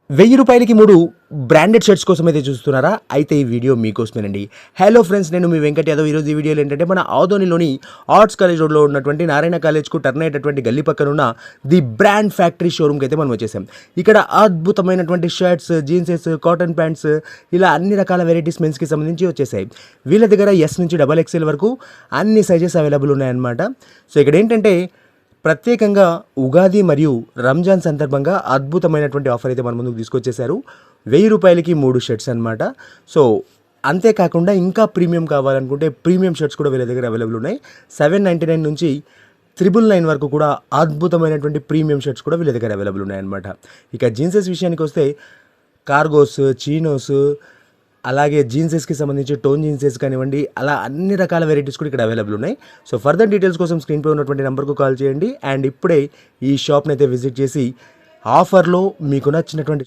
రూ. 1000కి 3 branded shirts కోసం అయితే చూస్తున్నారా? అయితే ఈ వీడియో మీకోసమేనండి. హలో ఫ్రెండ్స్, నేను మీ వెంకట్ యాదవ్. ఈరోజు ఈ వీడియోలో ఏంటంటే మన ఆదోనిలోని ఆర్ట్స్ కాలేజ్ రోడ్లో ఉన్నటువంటి నారాయణ కాలేజ్కు టర్న్ అయ్యేటటువంటి గల్లీ పక్కన ఉన్న ది బ్రాండ్ ఫ్యాక్టరీ షోరూమ్కి అయితే మనం వచ్చేసాం. ఇక్కడ అద్భుతమైనటువంటి షర్ట్స్, జీన్సెస్, కాటన్ ప్యాంట్స్ ఇలా అన్ని రకాల వెరైటీస్ మెన్స్కి సంబంధించి వచ్చేసాయి. వీళ్ళ దగ్గర ఎస్ నుంచి XXL వరకు అన్ని సైజెస్ అవైలబుల్ ఉన్నాయన్నమాట. సో ఇక్కడ ఏంటంటే ప్రత్యేకంగా ఉగాది మరియు రంజాన్ సందర్భంగా అద్భుతమైనటువంటి ఆఫర్ అయితే మన ముందుకు తీసుకొచ్చేసారు. రూ. 1000కి 3 షర్ట్స్ అనమాట. సో అంతేకాకుండా ఇంకా ప్రీమియం కావాలనుకుంటే ప్రీమియం షర్ట్స్ కూడా వీళ్ళ దగ్గర అవైలబుల్ ఉన్నాయి. 799 నుంచి 999 వరకు కూడా అద్భుతమైనటువంటి ప్రీమియం షర్ట్స్ కూడా వీళ్ళ దగ్గర అవైలబుల్ ఉన్నాయన్నమాట. ఇక జీన్సెస్ విషయానికి వస్తే కార్గోస్, చీనోస్, అలాగే జీన్సెస్కి సంబంధించి టోన్ జీన్సెస్ కానివ్వండి, అలా అన్ని రకాల వెరైటీస్ కూడా ఇక్కడ అవైలబుల్ ఉన్నాయి. సో ఫర్దర్ డీటెయిల్స్ కోసం స్క్రీన్పై ఉన్నటువంటి నెంబర్కు కాల్ చేయండి. అండ్ ఇప్పుడే ఈ షాప్ని అయితే విజిట్ చేసి ఆఫర్లో మీకు నచ్చినటువంటి